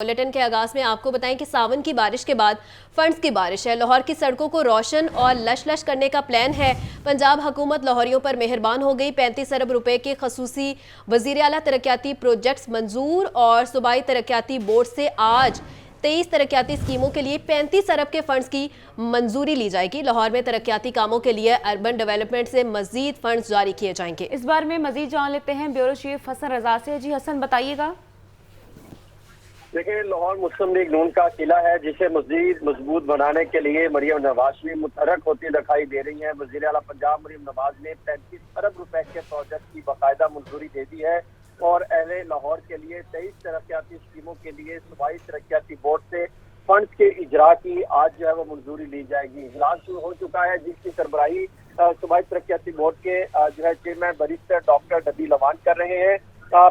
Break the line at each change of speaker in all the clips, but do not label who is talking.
Bulletin के आगाज में आपको बताएं कि सावन की बारिश के बाद फंड्स की बारिश है। लाहौर की सड़कों को रोशन और लश करने का प्लान है। पंजाब हुकूमत लाहौरियों पर मेहरबान हो गई। 35 अरब रुपए के खसूसी वजीर आला तरक्याती प्रोजेक्ट्स मंजूर और सूबाई तरक्याती बोर्ड से आज 23 तरक्याती स्कीमों के लिए 35 अरब के फंड्स की मंजूरी ली जाएगी। लाहौर में तरक्याती कामों के लिए अर्बन डेवलपमेंट से मजीद फंड्स जारी किए जाएंगे।
इस बारे में मजीद जान लेते हैं ब्यूरो चीफ हसन रजा से। जी हसन, बताइएगा।
देखिए, लाहौर मुस्लिम लीग नून का किला है जिसे मजीद मजबूत बनाने के लिए मरियम नवाज भी मुतहरक होती दिखाई दे रही है। वजीर आला पंजाब मरियम नवाज ने 35 अरब रुपए के प्रोजेक्ट की बाकायदा मंजूरी दे दी है और अहले लाहौर के लिए 23 तरक्याती स्कीमों के लिए सूबाई तरक्याती बोर्ड से फंड्स के इजरा की आज जो है वो मंजूरी ली जाएगी। इजलास शुरू हो चुका है जिसकी सरबराही सूबाई तरक्याती बोर्ड के जो है चेयरमैन बैरिस्टर डॉक्टर नबी लवान कर रहे हैं।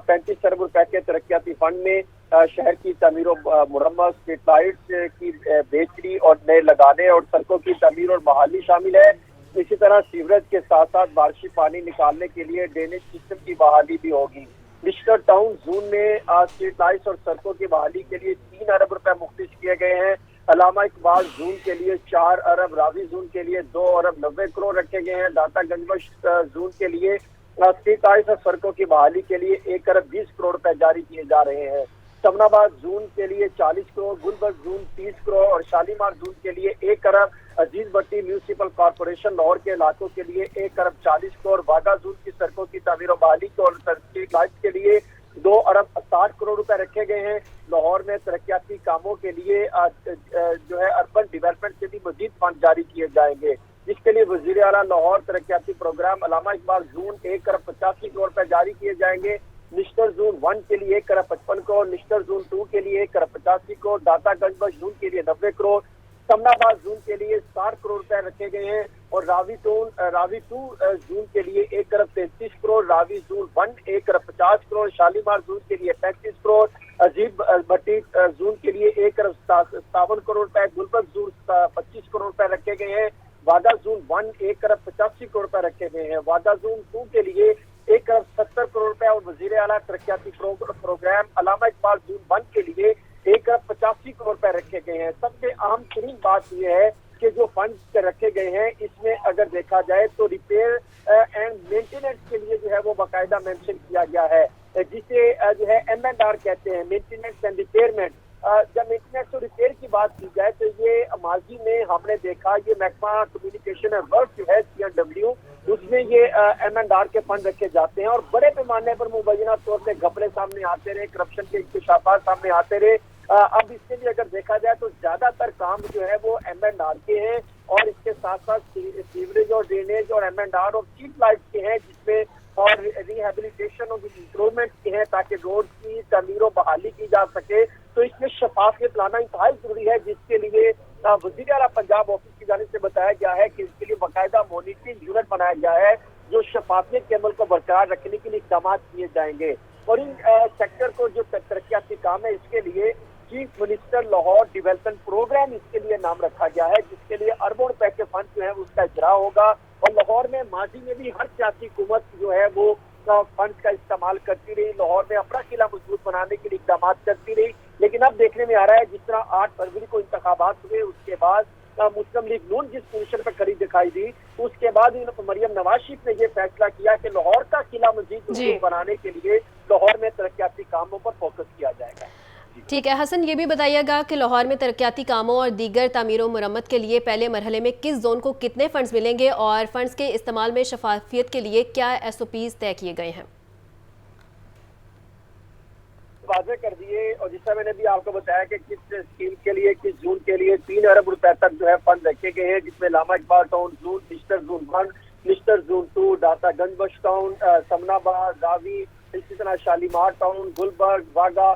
35 अरब रुपए के तरक्याती फंड में शहर की तमीर और मुरम्मत, स्ट्रीट लाइट्स की बेहतरी और नए लगाने और सड़कों की तमीर और बहाली शामिल है। इसी तरह सीवरेज के साथ साथ बारिशी पानी निकालने के लिए ड्रेनेज सिस्टम की बहाली भी होगी। मिस्टर टाउन जोन में स्ट्रीट लाइट्स और सड़कों की बहाली के लिए 3 अरब रुपए मुख्तिस किए गए हैं। अलामा इकबाल जोन के लिए 4 अरब, रावी जोन के लिए 2 अरब 90 करोड़ रखे गए हैं। दाता गंजबख्श जोन के लिए स्ट्रीट लाइट्स और सड़कों की बहाली के लिए 1 अरब 20 करोड़ रुपए जारी किए जा रहे हैं। समनाबाद जोन के लिए 40 करोड़, गुलबर्ग जोन 30 करोड़ और शालीमार जोन के लिए 1 अरब, अजीज भट्टी म्यूनिसिपल कॉर्पोरेशन लाहौर के इलाकों के लिए 1 अरब 40 करोड़, वाघा जोन की सड़कों की तमीर और बहाली और स्ट्रीट लाइट्स के लिए 2 अरब 60 करोड़ रुपए रखे गए हैं। लाहौर में तरक्याती कामों के लिए जो है अर्बन डेवलपमेंट से भी मजीद फंड जारी किए जाएंगे, जिसके लिए वजीर आला लाहौर तरक्याती प्रोग्राम अलामा इकबाल जोन 1 अरब 85 करोड़ रुपए जारी किए जाएंगे। निश्तर जोन 1 के लिए 1 अरब 55 करोड़, निश्तर जोन 2 के लिए 1 अरब 85 करोड़, दाता गंजबख्श जोन के लिए 90 करोड़, समनाबाद जोन के लिए 60 करोड़ रुपए रखे गए हैं और रावी 2 जोन के लिए 1 अरब 33 करोड़, रावी जोन 1 1 अरब 50 करोड़, शालीमार जोन के लिए 35 करोड़, अजीब भट्टी जोन के लिए 1 अरब 57 करोड़ रुपए, गुलबर्ग जोन 25 करोड़ रुपए रखे गए हैं। वाघा जोन 1 1 अरब 85 करोड़ रुपए रखे गए हैं। वाघा जोन 2 के लिए 1 अरब 70 करोड़ रुपए और वजीर आला तरक्याती प्रोग्राम अलामा इकबाल जोन 1 के लिए 1 अरब 85 करोड़ रुपए रखे गए हैं। सबसे अहम तरीन बात यह है कि जो फंड रखे गए हैं इसमें अगर देखा जाए तो रिपेयर एंड मेंटेनेंस के लिए जो है वो बाकायदा मेंशन किया गया है, जिसे जो है M&R कहते हैं, मेंटेनेंस एंड रिपेयरमेंट। जब मेंटेनेंस और रिपेयर की बात की जाए तो ये माजी में हमने देखा ये महकमा कम्युनिकेशन एंड वर्क जो है CNW, उसमें ये M&R के फंड रखे जाते हैं और बड़े पैमाने पर मुबैना तौर पर घपले सामने आते रहे, करप्शन के इंकशाफात सामने आते रहे। अब इसके लिए अगर देखा जाए तो ज्यादातर काम जो है वो M&R के हैं और इसके साथ साथ सीवरेज और ड्रेनेज और M&R और स्ट्रीट लाइट्स के हैं, जिसमें और रिहेबिलिटेशन और इम्प्रूवमेंट के हैं ताकि रोड की तमीर और बहाली की जा सके। तो इसमें शफाफियत लाना इंतहाई जरूरी है, जिसके लिए वज़ीर आला पंजाब ऑफिस की जानिब से बताया गया है कि इसके लिए बाकायदा मॉनिटरिंग यूनिट बनाया गया है जो शफाफियत के अमल को बरकरार रखने के लिए इक़दाम किए जाएंगे। और इन सेक्टर को जो तरक्याती काम है इसके लिए chief minister Lahore development program इसके लिए नाम रखा गया है, जिसके लिए अरबों रुपए के फंड जो है उसका इजरा होगा। और लाहौर में माजी में भी हर सियासी हुकूमत जो है वो फंड का इस्तेमाल करती रही, लाहौर में अपना किला मजबूत बनाने के लिए इकदाम करती रही। लेकिन अब देखने में आ रहा है जिस तरह 8 फरवरी को इंतखाबात हुए उसके बाद मुस्लिम लीग नून जिस पोजीशन पर खड़ी दिखाई दी, उसके बाद मरियम नवाज शरीफ ने यह फैसला किया कि लाहौर का किला मजीद मजबूत बनाने के लिए लाहौर में तरक्याती कामों पर फोकस किया जाएगा।
ठीक है हसन, ये भी बताइएगा कि लाहौर में तरक्याती कामों और दीगर तामीर व मुरम्मत के लिए पहले मरहले में किस जोन को कितने फंड्स मिलेंगे और फंड्स के इस्तेमाल में शफाफियत के लिए क्या SOPs तय किए गए हैं?
वाजे कर दिए और जिस तरह मैंने भी आपको बताया कि किस स्कीम के लिए किस जोन के लिए 3 अरब रुपए तक जो है फंड रखे गए हैं, जिसमें लामा Iqbal town zone, Nishtar zone 1, Nishtar zone 2, Data Ganj Bakhsh town, Samanabad, Gavi, इसी तरह शालीमार टाउन, गुलबर्ग, वाघा,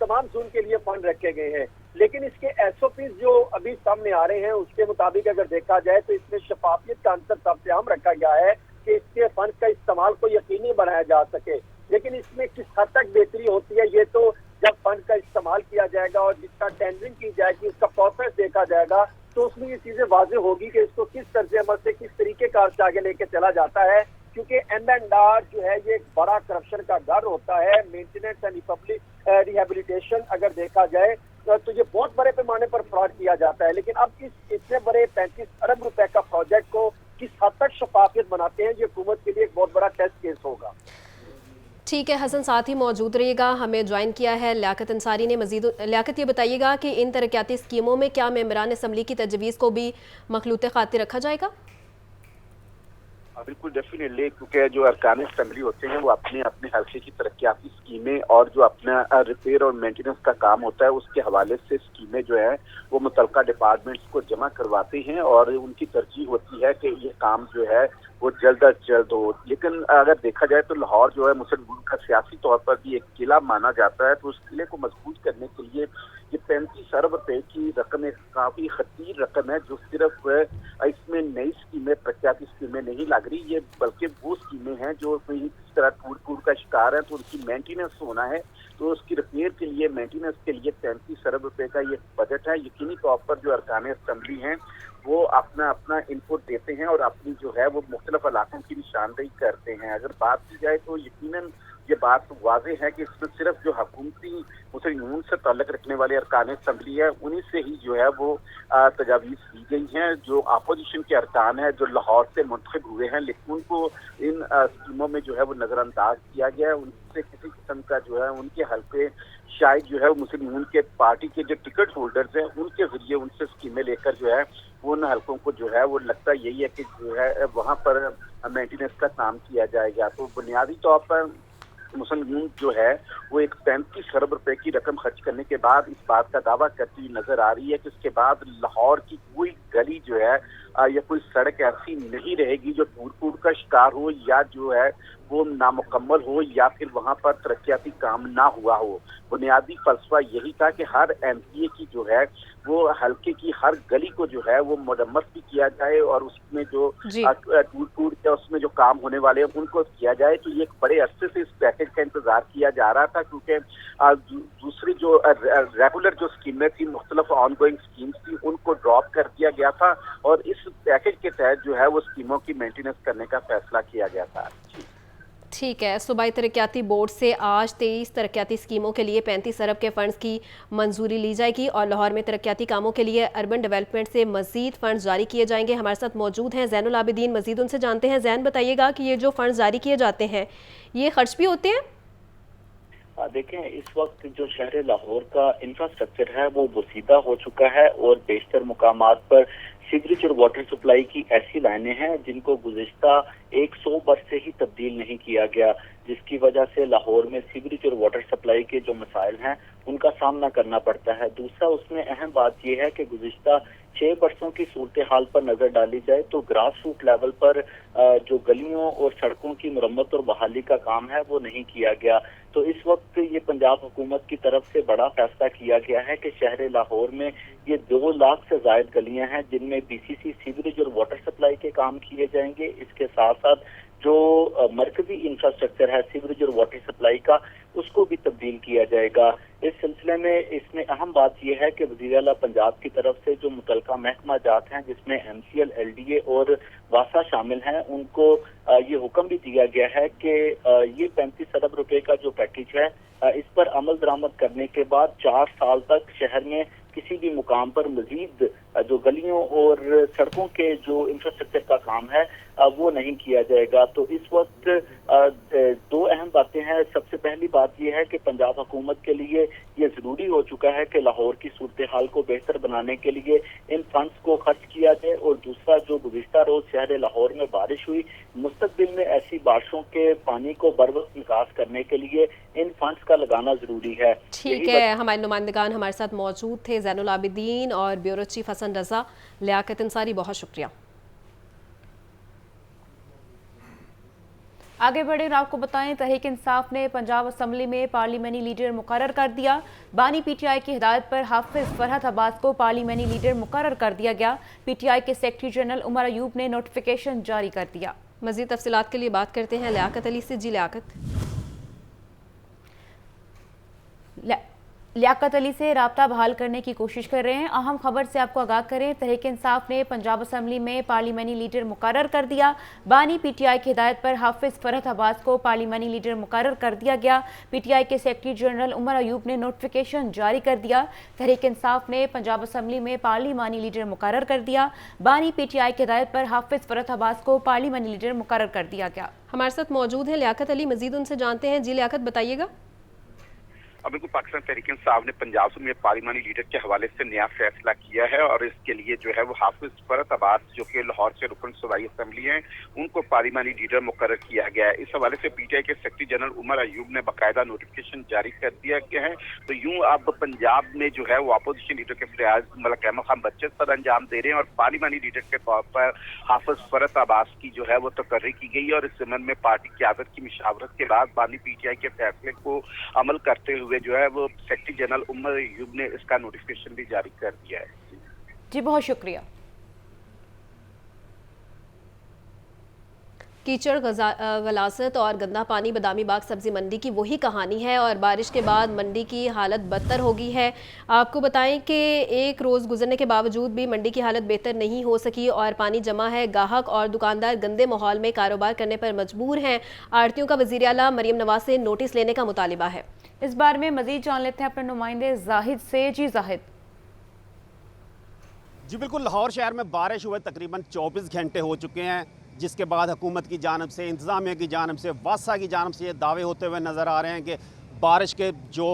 तमाम जोन के लिए फंड रखे गए हैं। लेकिन इसके SOPs जो अभी सामने आ रहे हैं उसके मुताबिक अगर देखा जाए तो इसमें शफाफियत का अंतर सबसे अहम रखा गया है कि इसके फंड का इस्तेमाल को यकीनी बनाया जा सके। लेकिन इसमें किस हद तक बेहतरी होती है ये तो जब फंड का इस्तेमाल किया जाएगा और जिसका टेंडरिंग की जाएगी, उसका प्रोसेस देखा जाएगा, तो उसमें ये चीजें वाजे होगी कि इसको किस तर्ज अमल से किस तरीके कार से आगे लेके चला जाता है। क्योंकि M&R जो है ये एक बड़ा करप्शन का डर होता है। मेंटेनेंस एंड रिहेबिलिटेशन अगर देखा जाए तो ये बहुत बड़े पैमाने पर फ्रॉड किया जाता है। लेकिन अब इस इतने बड़े 35 अरब रुपए का प्रोजेक्ट को किस हद तक शफाफियत बनाते हैं, ये हुकूमत के लिए एक बहुत बड़ा टेस्ट केस होगा।
ठीक है हसन, साथ ही मौजूद रहिएगा। हमें ज्वाइन किया है लियाकत अंसारी ने। मजीद लियाकत, ये बताइएगा कि इन तरक्याती स्कीमों में क्या मेंबरान असम्बली की तजवीज़ को भी मखलूत खातिर रखा जाएगा?
बिल्कुल डेफिनेटली, क्योंकि जो अरकान असम्बली होते हैं वो अपने अपने हल्के की तरक्याती स्कीमें और जो अपना रिपेयर और मेंटेनेंस का काम होता है उसके हवाले से स्कीमें जो है वो मुतलका डिपार्टमेंट्स को जमा करवाते हैं और उनकी तरजीह होती है कि ये काम जो है वो जल्द अज जल्द हो। लेकिन अगर देखा जाए तो लाहौर जो है मुस्लिम मुल्क का सियासी तौर पर भी एक किला माना जाता है, तो उस किले को मजबूत करने के लिए ये 35 अरब रुपए की रकम एक काफी खतीर रकम है, जो सिर्फ इसमें नई स्कीमें प्रख्याति स्कीमें नहीं लग रही, ये बल्कि वो स्कीमें हैं जो किस तरह टूट का शिकार है, तो उनकी मेंटेनेंस होना है। तो उसकी रिपेयर के लिए मेंटेनेंस के लिए 35 अरब रुपए का ये बजट है। यकीनी तौर पर जो अरकान असम्बली हैं वो अपना अपना इनपुट देते हैं और अपनी जो है वो मुख्तलिफ इलाकों की निशानदेही करते हैं। अगर बात की जाए तो यकीनन ये बात वाज़ेह है कि इसमें सिर्फ जो हुकूमती मुस्लिम यूनियन से ताल्लुक़ रखने वाले अरकान असम्बली है उन्हीं से ही जो है वो तजावीज़ दी गई हैं। जो अपोजिशन के अरकान है जो लाहौर से मुंतखब हुए हैं, लेकिन उनको इन स्कीमों में जो है वो नज़रअंदाज किया गया है। उनसे किसी किस्म का जो है उनके हल्के शायद जो है वो मुस्लिम यूनियन के पार्टी के जो टिकट होल्डर्स हैं उनके जरिए उनसे स्कीमें लेकर जो है वो उन हल्कों को जो है वो लगता यही है कि जो है वहाँ पर मेंटेनेंस का काम किया जाएगा। तो बुनियादी तौर पर मुस्लिम यूनियन जो है वो एक 35 अरब रुपए की रकम खर्च करने के बाद इस बात का दावा करती हुई नजर आ रही है कि उसके बाद लाहौर की कोई गली जो है या कोई सड़क ऐसी नहीं रहेगी जो टूट का शिकार हो या जो है वो नामुकम्मल हो या फिर वहां पर तरक्याती काम ना हुआ हो। बुनियादी फलसफा यही था कि हर एमपीए की जो है वो हल्के की हर गली को जो है वो मुरम्मत भी किया जाए और उसमें जो टूट के उसमें जो काम होने वाले हैं उनको किया जाए। तो ये एक बड़े अरसे से इस पैकेज का इंतजार किया जा रहा था, क्योंकि दूसरी जो रेगुलर जो स्कीमें थी, मुख्तलिफ ऑन गोइंग स्कीम्स थी, उनको ड्रॉप कर दिया गया था और इस पैकेज के तहत जो है वो स्कीमों की मेंटेनेंस करने का फैसला किया गया था।
ठीक है, सूबाई तरक्याती बोर्ड से आज 23 तरक्याती स्कीमों के लिए 35 अरब के फंड्स की मंजूरी ली जाएगी और लाहौर में तरक्याती कामों के लिए अर्बन डेवलपमेंट से मजीद फंड्स जारी किए जाएंगे। हमारे साथ मौजूद हैं ज़ैनुल आबिदीन, मजीद उनसे जानते हैं। ज़ैन, बताइएगा कि ये जो फंड्स जारी किए जाते हैं ये खर्च भी होते हैं?
देखें, इस वक्त जो शहर लाहौर का इंफ्रास्ट्रक्चर है वो बोसीदा हो चुका है और बेशतर मुकामात पर सीवरेज और वाटर सप्लाई की ऐसी लाइनें हैं जिनको गुज़िश्ता 100 बरस से ही तब्दील नहीं किया गया, जिसकी वजह से लाहौर में सीवरेज और वाटर सप्लाई के जो मसाइल हैं उनका सामना करना पड़ता है। दूसरा, उसमें अहम बात यह है कि गुज़िश्ता 6 बरसों की सूरत हाल पर नजर डाली जाए तो ग्रास रूट लेवल पर जो गलियों और सड़कों की मुरम्मत और बहाली का काम है वो नहीं किया गया। तो इस वक्त ये पंजाब हुकूमत की तरफ से बड़ा फैसला किया गया है कि शहर लाहौर में ये 2 लाख से ज्यादा गलियां हैं जिनमें बीसीसी सीवरेज और वाटर सप्लाई के काम किए जाएंगे। इसके साथ साथ जो मरकजी इंफ्रास्ट्रक्चर है सीवरेज और वाटर सप्लाई का उसको भी तब्दील किया जाएगा। इस सिलसिले में इसमें अहम बात यह है कि वज़ीर आला पंजाब की तरफ से जो मुतलका महकमा जात हैं जिसमें MCL, LDA और वासा शामिल हैं, उनको ये हुक्म भी दिया गया है कि ये 35 अरब रुपए का जो पैकेज है इस पर अमल दरामद करने के बाद 4 साल तक शहर में किसी भी मुकाम पर मजीद जो गलियों और सड़कों के जो इंफ्रास्ट्रक्चर का काम है वो नहीं किया जाएगा। तो इस वक्त 2 अहम बातें हैं। सबसे पहली बात यह है कि पंजाब हुकूमत के लिए ये जरूरी हो चुका है कि लाहौर की सूरत हाल को बेहतर बनाने के लिए इन फंड्स को खर्च किया जाए और दूसरा, जो गुज़िश्ता रोज शहर लाहौर में बारिश हुई, मुस्तकबिल में ऐसी बारिशों के पानी को बर वक्त निकास करने के लिए इन फंड्स का लगाना जरूरी है।
ठीक है, हमारे नुमाइंदगान हमारे साथ मौजूद थे, ज़ैनुल आबिदीन और ब्यूरो चीफ हसन रजा, लियाकत अंसारी, बहुत शुक्रिया।
आगे बढ़े और आपको बताएं, तहरीक इंसाफ ने पंजाब असम्बली में पार्लियामेंटी लीडर मुकर्रर कर दिया। बानी PTI की हिदायत पर हाफिज फरहत अब्बास को पार्लियामेंटी लीडर मुकर्रर कर दिया गया। PTI के सेक्रेटरी जनरल उमर अयूब ने नोटिफिकेशन जारी कर दिया।
मज़ीद तफसीलात के लिए बात करते हैं लियाकत अली से। जी लियाकत।
लियाकत अली से राब्ता बहाल करने की कोशिश कर रहे हैं। अहम खबर से आपको आगाह करें, तहरीक इंसाफ ने पंजाब असम्बली में पार्लिमानी लीडर मुकर्रर कर दिया। बानी पीटीआई की हिदायत पर हाफिज फरहत अब्बास को पार्लिमानी लीडर मुकर्रर कर दिया गया। पीटीआई के सेक्रेटरी जनरल उमर अयूब ने नोटिफिकेशन जारी कर दिया। तहरीक इंसाफ ने पंजाब असम्बली में पार्लिमानी लीडर मुकर्रर कर दिया। बानी पीटीआई की हिदायत पर हाफिज फरहत अब्बास को पार्लिमानी लीडर मुकर्रर कर दिया गया।
हमारे साथ मौजूद हैं लियाकत अली, मजीद उनसे जानते हैं। जी लियाकत, बताइएगा।
अब बिल्कुल पाकिस्तान तहरीक इंसाफ ने पंजाब में पार्लिमानी लीडर के हवाले से नया फैसला किया है और इसके लिए जो है वो हाफिज फरहत अब्बास जो कि लाहौर से रुकन सूबाई असम्बली हैं उनको पार्लिमानी लीडर मुकर्रर किया गया है। इस हवाले से पीटीआई के सेक्रेटरी जनरल उमर अयूब ने बाकायदा नोटिफिकेशन जारी कर दिया गया है। तो यूं अब पंजाब में जो है वो अपोजिशन लीडर के फरियाद मलिक अहमद खान बच्चन पर अंजाम दे रहे हैं और पार्लिमानी लीडर के तौर पर हाफिज फरहत अब्बास की जो है वो तकर्री की गई है और इस संबंध में पार्टी क़यादत की मुशावरत के बाद बानी पीटीआई के फैसले को अमल करते हुए जो है वो सेक्रेटरी जनरल उमर अयूब ने इसका नोटिफिकेशन भी जारी कर दिया है।
जी बहुत शुक्रिया।
कीचड़, गलासत और गंदा पानी बदामी बाग सब्जी मंडी की वही कहानी है और बारिश के बाद मंडी की हालत बदतर हो गई है। आपको बताएं कि एक रोज़ गुजरने के बावजूद भी मंडी की हालत बेहतर नहीं हो सकी और पानी जमा है। गाहक और दुकानदार गंदे माहौल में कारोबार करने पर मजबूर हैं। आड़तियों का वज़ीर आला मरियम नवाज से नोटिस लेने का मुतालिबा है।
इस बारे में मजीद जान लेते हैं अपने नुमाइंदे जाहिद से। जी जाहिद।
जी बिल्कुल, लाहौर शहर में बारिश हुए तकरीबन 24 घंटे हो चुके हैं, जिसके बाद हुकूमत की जानब से, इंतज़ामिया की जानब से, वासा की जानब से ये दावे होते हुए नज़र आ रहे हैं कि बारिश के जो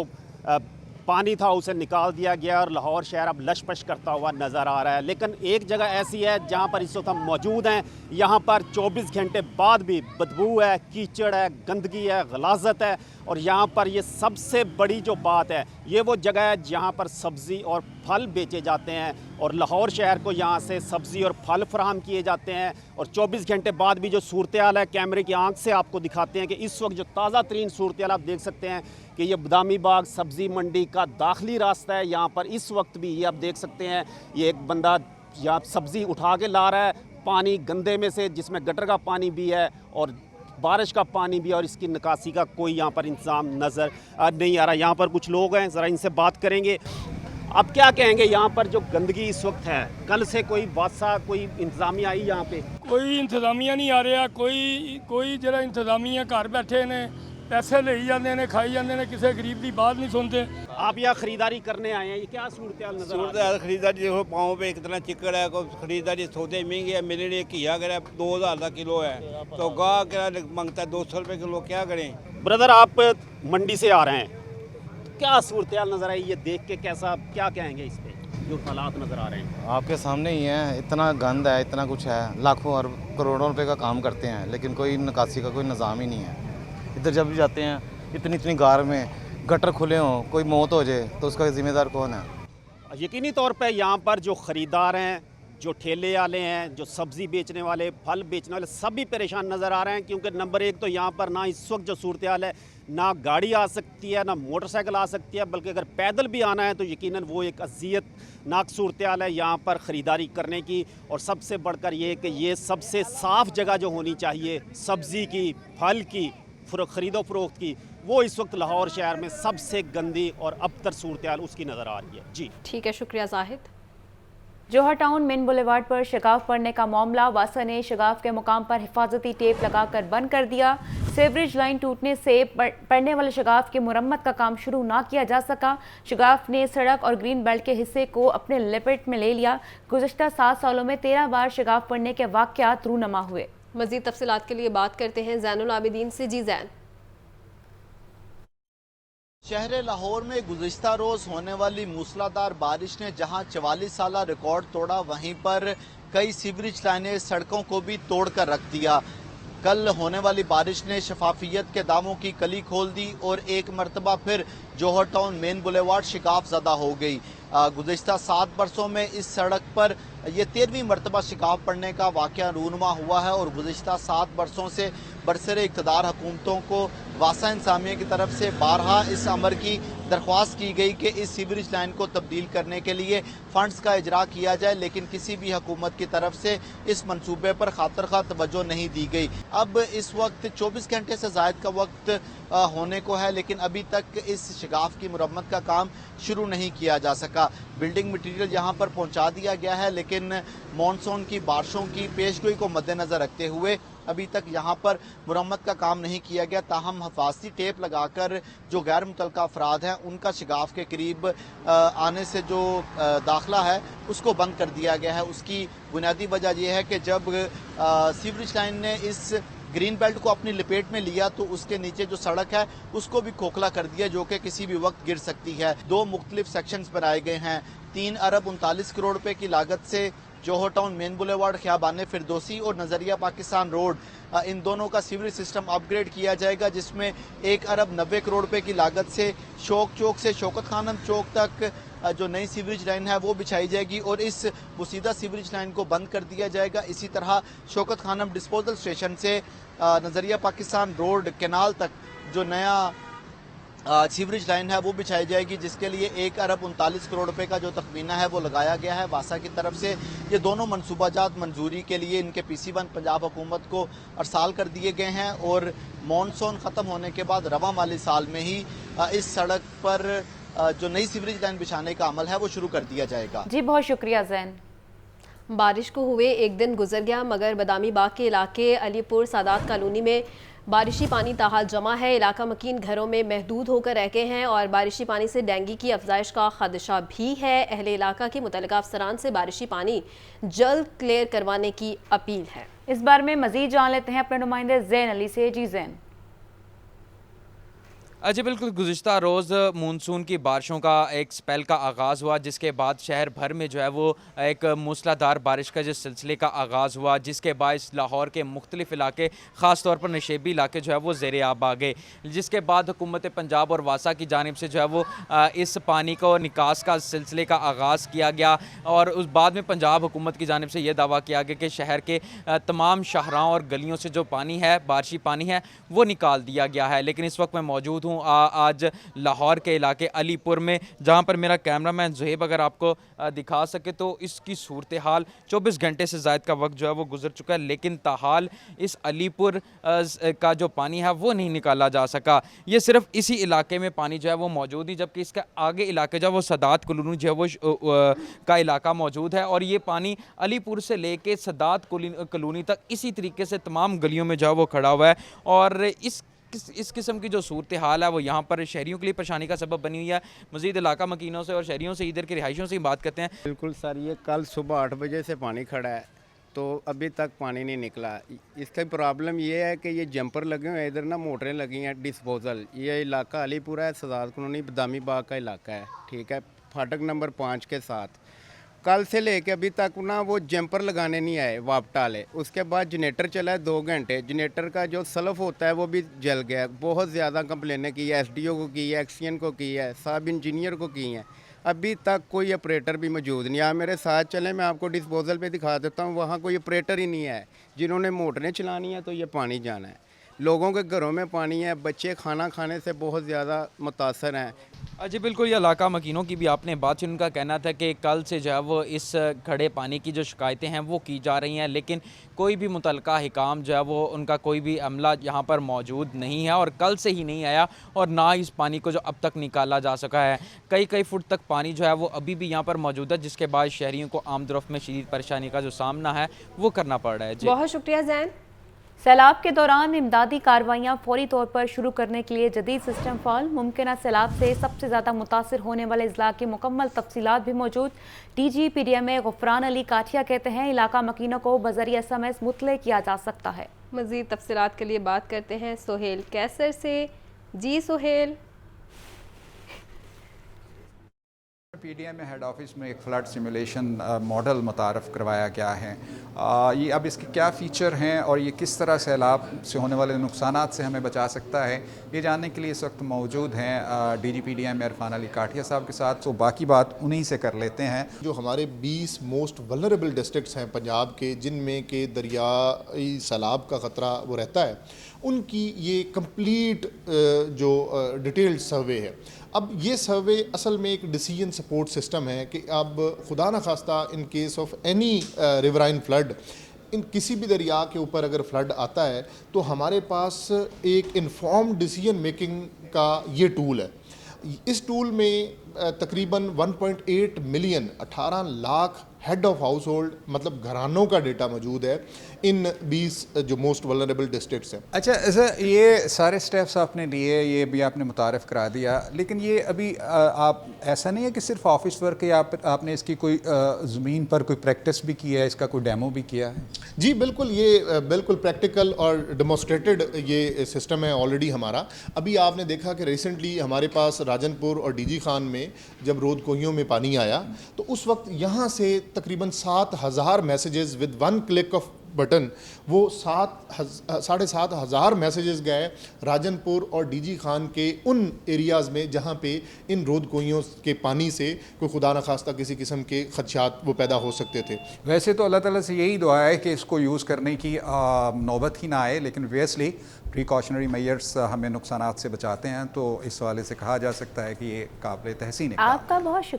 पानी था उसे निकाल दिया गया और लाहौर शहर अब लशपश करता हुआ नज़र आ रहा है। लेकिन एक जगह ऐसी है जहाँ पर इस वक्त हम मौजूद हैं, यहाँ पर 24 घंटे बाद भी बदबू है, कीचड़ है, गंदगी है, गलाजत है और यहाँ पर ये सबसे बड़ी जो बात है, ये वो जगह है जहाँ पर सब्ज़ी और फल बेचे जाते हैं और लाहौर शहर को यहाँ से सब्ज़ी और फल फराहम किए जाते हैं। और 24 घंटे बाद भी जो सूरत हाल है, कैमरे की आंख से आपको दिखाते हैं कि इस वक्त जो ताज़ा तरीन सूरत हाल आप देख सकते हैं कि ये बदामी बाग सब्ज़ी मंडी का दाखिली रास्ता है। यहाँ पर इस वक्त भी ये आप देख सकते हैं, ये एक बंदा यहाँ सब्ज़ी उठा के ला रहा है पानी गंदे में से, जिसमें गटर का पानी भी है और बारिश का पानी भी, और इसकी निकासी का कोई यहाँ पर इंतज़ाम नज़र नहीं आ रहा। यहाँ पर कुछ लोग हैं, ज़रा इनसे बात करेंगे। अब क्या कहेंगे, यहाँ पर जो गंदगी इस वक्त है, कल से कोई वासा, कोई इंतज़ामिया आई यहाँ पे?
कोई इंतज़ामिया नहीं आ रहा। कोई जरा इंतज़ामिया घर बैठे ने पैसे ले जाते हैं, खाई जाते हैं, किसी गरीब की बात नहीं सुनते।
आप यहाँ खरीदारी करने आए हैं, ये क्या सूरत हाल नजर आ रही है?
सूरत हाल खरीदारी देखो, पाँव पे कितना चिकड़ है, कोई खरीदारी सौदे महंगे है। मेरे लिए घिया करा 2000 का किलो है तो गाह करा मांगता है 200 रुपये किलो, क्या करें?
ब्रदर, आप मंडी से आ रहे हैं, क्या सूरत हाल नजर आई, ये देख के कैसा, क्या कहेंगे इस पे जो हालात नजर आ रहे हैं?
आपके सामने ही है, इतना गंद है, इतना कुछ है, लाखों और करोड़ों रुपए का काम करते हैं लेकिन कोई निकासी का कोई निज़ाम ही नहीं है। इधर जब भी जाते हैं इतनी गार में गटर खुले हों, कोई मौत हो जाए तो उसका जिम्मेदार कौन है?
यकीनी तौर पे यहाँ पर जो ख़रीदार हैं, जो ठेले वाले हैं, जो सब्ज़ी बेचने वाले, फल बेचने वाले, सभी परेशान नज़र आ रहे हैं क्योंकि नंबर एक तो यहाँ पर ना इस वक्त जो सूरत हाल है, ना गाड़ी आ सकती है, ना मोटरसाइकिल आ सकती है, बल्कि अगर पैदल भी आना है तो यकीनन वो एक अज़ियतनाक सूरत हाल है यहाँ पर ख़रीदारी करने की। और सबसे बढ़कर ये कि ये सबसे साफ़ जगह जो होनी चाहिए सब्ज़ी की, फल की, ख़रीदो फरोख्त की, वो इस वक्त लाहौर शहर में सबसे गंदी और अबतर सूरत हाल उसकी नज़र आ रही है। जी
ठीक है, शुक्रिया जाहिद।
जोहर टाउन मेन बुलेवार्ड पर शगाफ पड़ने का मामला, वासा ने शगाफ के मुकाम पर हिफाजती टेप लगाकर बंद कर दिया। सेवरेज लाइन टूटने से पड़ने वाले शगाफ की मुरम्मत का काम शुरू ना किया जा सका। शगाफ ने सड़क और ग्रीन बेल्ट के हिस्से को अपने लपेट में ले लिया। गुज़श्ता 7 सालों में 13 बार शगाफ पड़ने के वाक़यात रूनमा हुए।
मज़ीद तफसीलात के लिए बात करते हैं ज़ैनुल आबिदीन से। जी ज़ैन।
शहर लाहौर में गुज़िश्ता रोज़ होने वाली मूसलाधार बारिश ने जहां 44 साला रिकॉर्ड तोड़ा, वहीं पर कई सीवरेज लाइनें सड़कों को भी तोड़ कर रख दिया। कल होने वाली बारिश ने शफाफियत के दामों की कली खोल दी और एक मरतबा फिर जोहर टाउन मेन बुलेवार्ड शिकाफ ज़दा हो गई। गुज़िश्ता 7 बरसों में इस सड़क पर यह 13वीं मरतबा शिकाफ पड़ने का वाक़या रूनुमा हुआ है और गुज़िश्ता 7 बरसों से बरसर इक़्तिदार हुकूमतों को वासा इंसामिया की तरफ से बारहा इस अमर की दरख्वास्त की गई कि इस सीवरेज लाइन को तब्दील करने के लिए फ़ंड्स का इजरा किया जाए, लेकिन किसी भी हुकूमत की तरफ से इस मंसूबे पर खातर खा तवज्जो नहीं दी गई। अब इस वक्त 24 घंटे से ज़ायद का वक्त होने को है, लेकिन अभी तक इस शगाफ की मुरम्मत का काम शुरू नहीं किया जा सका। बिल्डिंग मटीरियल यहाँ पर पहुँचा दिया गया है, लेकिन मानसून की बारिशों की पेशगोई को मद्देनज़र रखते हुए अभी तक यहाँ पर मुरम्मत का काम नहीं किया गया। ताहम हिफाजती टेप लगाकर जो गैर मुतल्लिका अफराद हैं उनका शगाफ के करीब आने से जो दाखिला है उसको बंद कर दिया गया है। उसकी बुनियादी वजह यह है कि जब सीवरेज लाइन ने इस ग्रीन बेल्ट को अपनी लपेट में लिया तो उसके नीचे जो सड़क है उसको भी खोखला कर दिया, जो कि किसी भी वक्त गिर सकती है। दो मुख्तलिफ सेक्शंस बनाए गए हैं। 3 अरब 39 करोड़ रुपए की लागत से जोहर टाउन मेन बुलेवार्ड, ख़ियाबान फिरदौसी और नज़रिया पाकिस्तान रोड, इन दोनों का सीवरेज सिस्टम अपग्रेड किया जाएगा, जिसमें 1 अरब 90 करोड़ रुपए की लागत से शौक चौक से शौकत खानम चौक तक जो नई सीवरेज लाइन है वो बिछाई जाएगी और इस बुसीदा सीवरेज लाइन को बंद कर दिया जाएगा। इसी तरह शौकत खानम डिस्पोजल स्टेशन से नज़रिया पाकिस्तान रोड कैनाल तक जो नया सीवरेज लाइन है वो बिछाई जाएगी, जिसके लिए 1 अरब 39 करोड़ रुपए का जो तखमीना है वो लगाया गया है वासा की तरफ से। ये दोनों मनसूबाजात मंजूरी के लिए इनके PC1 पंजाब हुकूमत को अरसाल कर दिए गए हैं और मानसून ख़त्म होने के बाद रवा माली साल में ही इस सड़क पर जो नई सीवरेज लाइन बिछाने का अमल है वो शुरू कर दिया जाएगा।
जी बहुत शुक्रिया जैन।
बारिश को हुए एक दिन गुजर गया, मगर बदामी बाग के इलाके अलीपुर सादात कॉलोनी में बारिशी पानी ताहाल जमा है। इलाका मकीन घरों में महदूद होकर रह गए हैं और बारिशी पानी से डेंगू की अफजाइश का खदशा भी है। अहले इलाका की मुतल्लिका अफसरान से बारिशी पानी जल्द क्लियर करवाने की अपील है।
इस बारे में मजीद जान लेते हैं अपने नुमाइंदे जैन अली से। जी जैन।
जी बिल्कुल, गुज़िश्ता रोज़ मानसून की बारिशों का एक स्पेल का आगाज़ हुआ, जिसके बाद शहर भर में जो है वो एक मूसलाधार बारिश का जो सिलसिले का आगाज़ हुआ, जिसके बायस लाहौर के मुख्तलिफ इलाके ख़ास तौर पर नशेबी इलाके जो है वो ज़ेरे आब आ गए, जिसके बाद हुकूमत पंजाब और वासा की जानिब से जो है वो इस पानी को निकास का सिलसिले का आगाज़ किया गया और उस बाद में पंजाब हुकूमत की जानिब से यह दावा किया गया कि शहर के तमाम शाहराओं और गलियों से जो पानी है, बारिशी पानी है, वो निकाल दिया गया है। लेकिन इस वक्त मैं मौजूद हूँ आज लाहौर के इलाके अलीपुर में, जहां पर मेरा कैमरामैन ज़ुहैब अगर आपको दिखा सके तो इसकी सूरत हाल 24 घंटे से ज़ायद का वक्त जो है वो गुजर चुका है, लेकिन ताहाल इस अलीपुर का जो पानी है वो नहीं निकाला जा सका। ये सिर्फ इसी इलाके में पानी जो है वो मौजूद ही, जबकि इसका आगे इलाके जो है वो सदात कॉलोनी जो है वो का इलाका मौजूद है और ये पानी अलीपुर से लेके सदात कॉलोनी तक इसी तरीके से तमाम गलियों में जो है वो खड़ा हुआ है और इस किस्म की जो सूरत हाल है वो यहाँ पर शहरियों के लिए परेशानी का सबब बनी हुई है। मज़ीद इलाका मकीनों से और शहरियों से, इधर के रिहायशियों से ही बात करते हैं।
बिल्कुल सर, ये कल सुबह 8 बजे से पानी खड़ा है तो अभी तक पानी नहीं निकला। इसकी प्रॉब्लम ये है कि ये जंपर लगे हुए हैं, इधर ना मोटरें लगी हैं डिस्पोजल। ये इलाका अलीपुरा है, सदात कॉलोनी बदामी बाग का इलाका है, ठीक है, फाटक नंबर 5 के साथ। कल से लेके अभी तक ना वो जंपर लगाने नहीं आए वापटा वाले। उसके बाद जनरेटर चला है 2 घंटे, जनरेटर का जो सल्फ होता है वो भी जल गया है। बहुत ज़्यादा कंप्लेनें की है, SDO को की है, एक्सीएन को की है, सब इंजीनियर को की हैं, अभी तक कोई ऑपरेटर भी मौजूद नहीं है। आप मेरे साथ चलें, मैं आपको डिस्पोजल पे दिखा देता हूँ, वहाँ कोई ऑपरेटर ही नहीं है। जिन्होंने मोटरें चलानी है तो ये पानी जाना है, लोगों के घरों में पानी है, बच्चे खाना खाने से बहुत ज़्यादा मुतासर हैं।
जी बिल्कुल, ये इलाका मकीनों की भी आपने बात सुनी। उनका कहना था कि कल से जो है वो इस खड़े पानी की जो शिकायतें हैं वो की जा रही हैं, लेकिन कोई भी मुतल्लिका हिकाम जो है वो उनका कोई भी अमला यहाँ पर मौजूद नहीं है और कल से ही नहीं आया और ना इस पानी को जो अब तक निकाला जा सका है। कई फुट तक पानी जो है वो अभी भी यहाँ पर मौजूद है, जिसके बाद शहरियों को आमदरफ्त में शदीद परेशानी का जो सामना है वो करना पड़ रहा है। जी
बहुत शुक्रिया जैन।
सैलाब के दौरान इमदादी कार्रवाइयाँ फौरी तौर पर शुरू करने के लिए जदीद सिस्टम फाल। मुमकिन सैलाब से सबसे ज़्यादा मुतासर होने वाले अजला की मुकम्मल तफसीलात भी मौजूद। DG PDMA गुफरान अली काठिया कहते हैं इलाका मकीनों को बजरिया SMS मुतले किया जा सकता है।
मज़ीद तफसीलात के लिए बात करते हैं सोहेल कैसर से। जी सोहेल।
DGPDM में हेड ऑफिस में एक फ्लड सिमुलेशन मॉडल मुतारफ़ करवाया गया है। ये अब इसके क्या फ़ीचर हैं और ये किस तरह सैलाब से होने वाले नुकसानात से हमें बचा सकता है, ये जानने के लिए इस वक्त मौजूद हैं DGPDM इरफान अली काठिया साहब के साथ। तो बाकी बात उन्हीं से कर लेते हैं।
जो हमारे 20 मोस्ट वल्नरेबल डिस्ट्रिक्ट्स हैं पंजाब के, जिनमें के दरियाई सैलाब का ख़तरा वो रहता है, उनकी ये कंप्लीट जो डिटेल्ड सर्वे है। अब ये सर्वे असल में एक डिसीजन सपोर्ट सिस्टम है कि अब खुदा न खास्ता in case of any riverine flood, इन किसी भी दरिया के ऊपर अगर फ्लड आता है तो हमारे पास एक इन्फॉर्म्ड डिसीजन मेकिंग का ये टूल है। इस टूल में तकरीबन 1.8 million 18 lakh head of house hold मतलब घरानों का डेटा मौजूद है इन 20 जो मोस्ट वल्नरेबल डिस्ट्रिक्ट्स हैं।
अच्छा, ऐसा ये सारे स्टेप्स आपने लिए, ये भी आपने मुतारफ़ करा दिया, लेकिन ये अभी आप ऐसा नहीं है कि सिर्फ ऑफिस वर्क है, आपने इसकी कोई ज़मीन पर कोई प्रैक्टिस भी की है, इसका कोई डेमो भी किया है?
जी बिल्कुल, ये बिल्कुल प्रैक्टिकल और डेमोस्ट्रेटेड ये सिस्टम है ऑलरेडी हमारा। अभी आपने देखा कि रिसेंटली हमारे पास राजनपुर और DG खान में जब रोद कोहियों में पानी आया तो उस वक्त यहाँ से तकरीबन 7,000 messages with 1 click off button, वो 7,500 मैसेजेस गए राजनपुर और DG खान के उन एरियाज़ में जहाँ पे इन रोद कोहियों के पानी से कोई खुदा न खास्ता किसी किस्म के खदशात वो पैदा हो सकते थे।
वैसे तो अल्लाह ताला से यही दुआ है कि इसको यूज़ करने की नौबत ही ना आए, लेकिन ऑब्वियसली प्रिकॉशनरी मेजर्स हमें नुकसानात से बचाते हैं, तो इस हवाले से कहा जा सकता है कि ये काबिल तहसीन है।
आपका बहुत